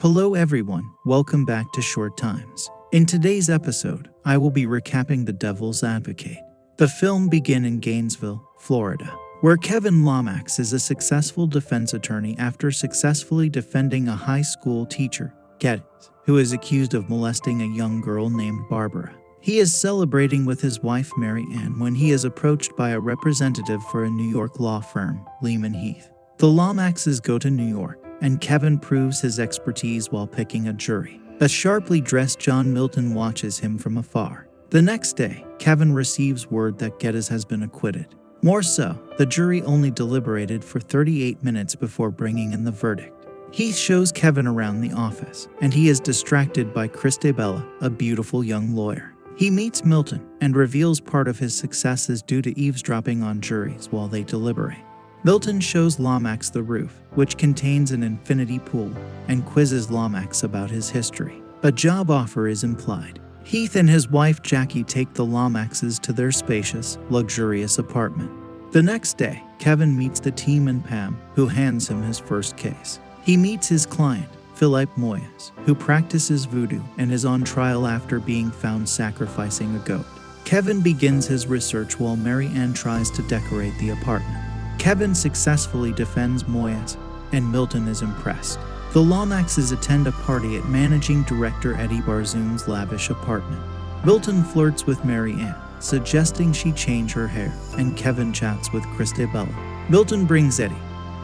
Hello everyone, welcome back to Short Times. In today's episode, I will be recapping The Devil's Advocate. The film begins in Gainesville, Florida, where Kevin Lomax is a successful defense attorney after successfully defending a high school teacher, Geddes, who is accused of molesting a young girl named Barbara. He is celebrating with his wife Mary Ann when he is approached by a representative for a New York law firm, Lehman Heath. The Lomaxes go to New York, and Kevin proves his expertise while picking a jury. A sharply dressed John Milton watches him from afar. The next day, Kevin receives word that Geddes has been acquitted. More so, the jury only deliberated for 38 minutes before bringing in the verdict. Heath shows Kevin around the office, and he is distracted by Christabella, a beautiful young lawyer. He meets Milton and reveals part of his success is due to eavesdropping on juries while they deliberate. Milton shows Lomax the roof, which contains an infinity pool, and quizzes Lomax about his history. A job offer is implied. Heath and his wife Jackie take the Lomaxes to their spacious, luxurious apartment. The next day, Kevin meets the team and Pam, who hands him his first case. He meets his client, Philip Moyes, who practices voodoo and is on trial after being found sacrificing a goat. Kevin begins his research while Mary Ann tries to decorate the apartment. Kevin successfully defends Moyes, and Milton is impressed. The Lomaxes attend a party at managing director Eddie Barzoon's lavish apartment. Milton flirts with Mary Ann, suggesting she change her hair, and Kevin chats with Christabella. Milton brings Eddie,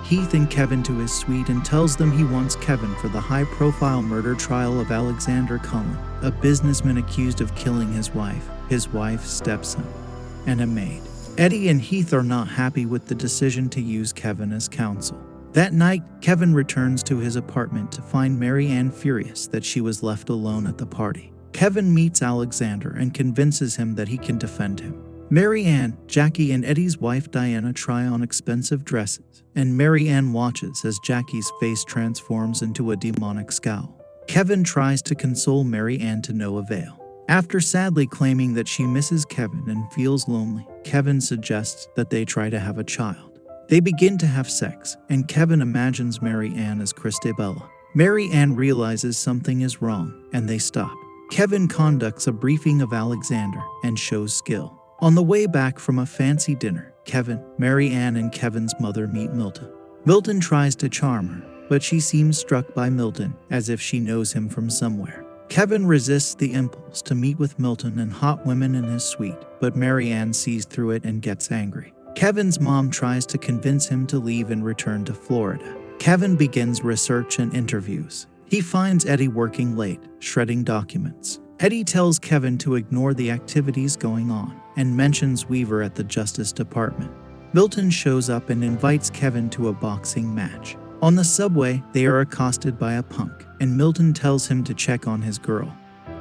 Heath, and Kevin to his suite and tells them he wants Kevin for the high-profile murder trial of Alexander Cullen, a businessman accused of killing his wife's stepson, and a maid. Eddie and Heath are not happy with the decision to use Kevin as counsel. That night, Kevin returns to his apartment to find Mary Ann furious that she was left alone at the party. Kevin meets Alexander and convinces him that he can defend him. Mary Ann, Jackie, and Eddie's wife Diana try on expensive dresses, and Mary Ann watches as Jackie's face transforms into a demonic scowl. Kevin tries to console Mary Ann to no avail. After sadly claiming that she misses Kevin and feels lonely, Kevin suggests that they try to have a child. They begin to have sex, and Kevin imagines Mary Ann as Christabella. Mary Ann realizes something is wrong, and they stop. Kevin conducts a briefing of Alexander and shows skill. On the way back from a fancy dinner, Kevin, Mary Ann, and Kevin's mother meet Milton. Milton tries to charm her, but she seems struck by Milton as if she knows him from somewhere. Kevin resists the impulse to meet with Milton and hot women in his suite, but Mary Ann sees through it and gets angry. Kevin's mom tries to convince him to leave and return to Florida. Kevin begins research and interviews. He finds Eddie working late, shredding documents. Eddie tells Kevin to ignore the activities going on and mentions Weaver at the Justice Department. Milton shows up and invites Kevin to a boxing match. On the subway, they are accosted by a punk, and Milton tells him to check on his girl,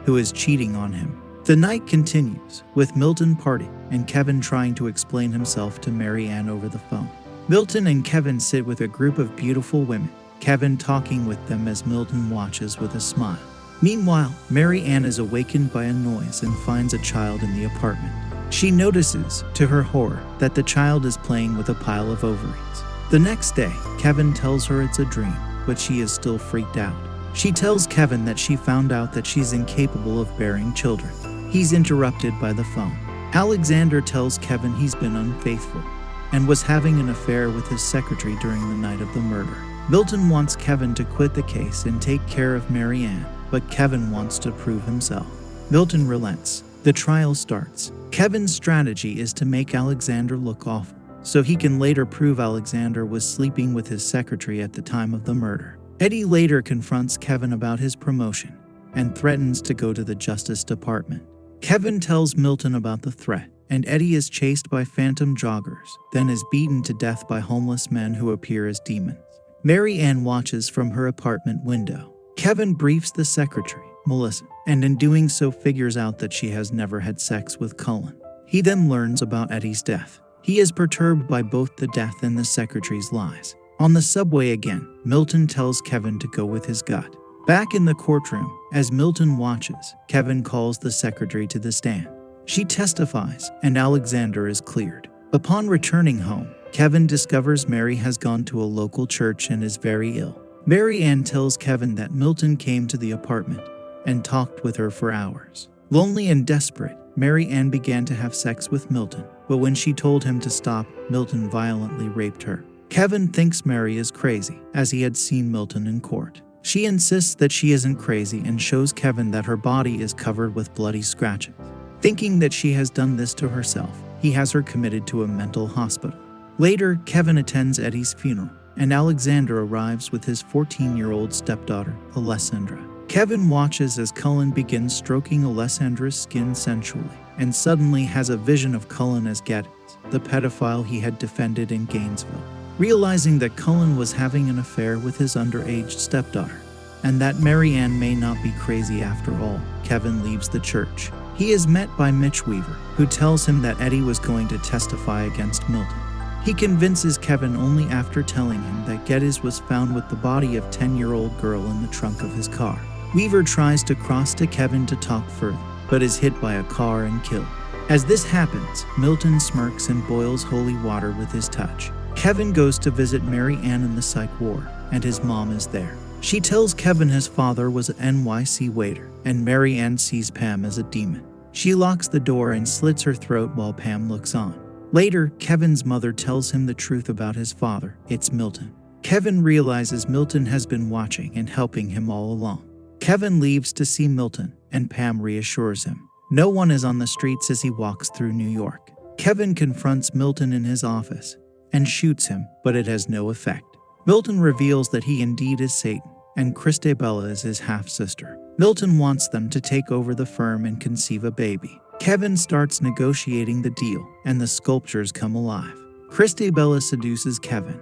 who is cheating on him. The night continues, with Milton partying and Kevin trying to explain himself to Mary Ann over the phone. Milton and Kevin sit with a group of beautiful women, Kevin talking with them as Milton watches with a smile. Meanwhile, Mary Ann is awakened by a noise and finds a child in the apartment. She notices, to her horror, that the child is playing with a pile of ovaries. The next day, Kevin tells her it's a dream, but she is still freaked out. She tells Kevin that she found out that she's incapable of bearing children. He's interrupted by the phone. Alexander tells Kevin he's been unfaithful and was having an affair with his secretary during the night of the murder. Milton wants Kevin to quit the case and take care of Mary Ann, but Kevin wants to prove himself. Milton relents. The trial starts. Kevin's strategy is to make Alexander look awful, so he can later prove Alexander was sleeping with his secretary at the time of the murder. Eddie later confronts Kevin about his promotion and threatens to go to the Justice Department. Kevin tells Milton about the threat, and Eddie is chased by phantom joggers, then is beaten to death by homeless men who appear as demons. Mary Ann watches from her apartment window. Kevin briefs the secretary, Melissa, and in doing so figures out that she has never had sex with Cullen. He then learns about Eddie's death. He is perturbed by both the death and the secretary's lies. On the subway again, Milton tells Kevin to go with his gut. Back in the courtroom, as Milton watches, Kevin calls the secretary to the stand. She testifies, and Alexander is cleared. Upon returning home, Kevin discovers Mary has gone to a local church and is very ill. Mary Ann tells Kevin that Milton came to the apartment and talked with her for hours. Lonely and desperate, Mary Ann began to have sex with Milton, but when she told him to stop, Milton violently raped her. Kevin thinks Mary is crazy, as he had seen Milton in court. She insists that she isn't crazy and shows Kevin that her body is covered with bloody scratches. Thinking that she has done this to herself, he has her committed to a mental hospital. Later, Kevin attends Eddie's funeral, and Alexander arrives with his 14-year-old stepdaughter, Alessandra. Kevin watches as Cullen begins stroking Alessandra's skin sensually, and suddenly has a vision of Cullen as Geddes, the pedophile he had defended in Gainesville. Realizing that Cullen was having an affair with his underage stepdaughter, and that Mary Ann may not be crazy after all, Kevin leaves the church. He is met by Mitch Weaver, who tells him that Eddie was going to testify against Milton. He convinces Kevin only after telling him that Geddes was found with the body of 10-year-old girl in the trunk of his car. Weaver tries to cross to Kevin to talk further, but is hit by a car and killed. As this happens, Milton smirks and boils holy water with his touch. Kevin goes to visit Mary Ann in the psych ward, and his mom is there. She tells Kevin his father was an NYC waiter, and Mary Ann sees Pam as a demon. She locks the door and slits her throat while Pam looks on. Later, Kevin's mother tells him the truth about his father. It's Milton. Kevin realizes Milton has been watching and helping him all along. Kevin leaves to see Milton, and Pam reassures him. No one is on the streets as he walks through New York. Kevin confronts Milton in his office and shoots him, but it has no effect. Milton reveals that he indeed is Satan, and Christabella is his half-sister. Milton wants them to take over the firm and conceive a baby. Kevin starts negotiating the deal, and the sculptures come alive. Christabella seduces Kevin,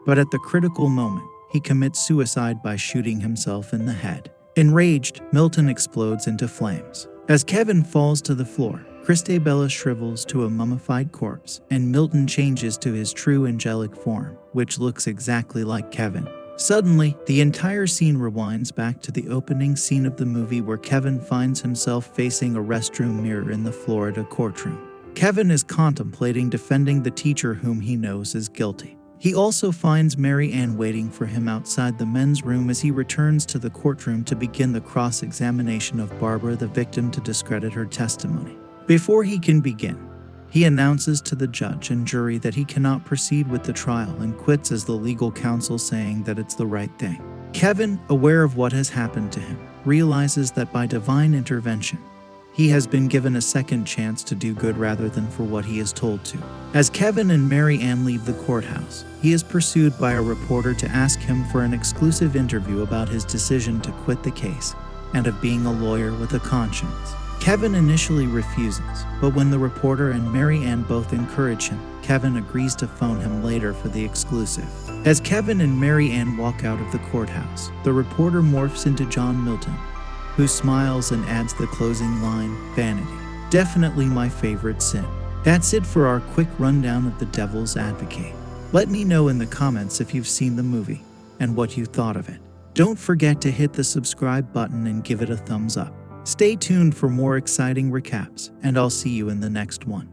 but at the critical moment, he commits suicide by shooting himself in the head. Enraged, Milton explodes into flames. As Kevin falls to the floor, Christabella shrivels to a mummified corpse, and Milton changes to his true angelic form, which looks exactly like Kevin. Suddenly, the entire scene rewinds back to the opening scene of the movie where Kevin finds himself facing a restroom mirror in the Florida courtroom. Kevin is contemplating defending the teacher whom he knows is guilty. He also finds Mary Ann waiting for him outside the men's room as he returns to the courtroom to begin the cross-examination of Barbara, the victim, to discredit her testimony. Before he can begin, he announces to the judge and jury that he cannot proceed with the trial and quits as the legal counsel, saying that it's the right thing. Kevin, aware of what has happened to him, realizes that by divine intervention, he has been given a second chance to do good rather than for what he is told to. As Kevin and Mary Ann leave the courthouse, he is pursued by a reporter to ask him for an exclusive interview about his decision to quit the case and of being a lawyer with a conscience. Kevin initially refuses, but when the reporter and Mary Ann both encourage him, Kevin agrees to phone him later for the exclusive. As Kevin and Mary Ann walk out of the courthouse, the reporter morphs into John Milton, who smiles and adds the closing line, "Vanity. Definitely my favorite sin." That's it for our quick rundown of The Devil's Advocate. Let me know in the comments if you've seen the movie and what you thought of it. Don't forget to hit the subscribe button and give it a thumbs up. Stay tuned for more exciting recaps, and I'll see you in the next one.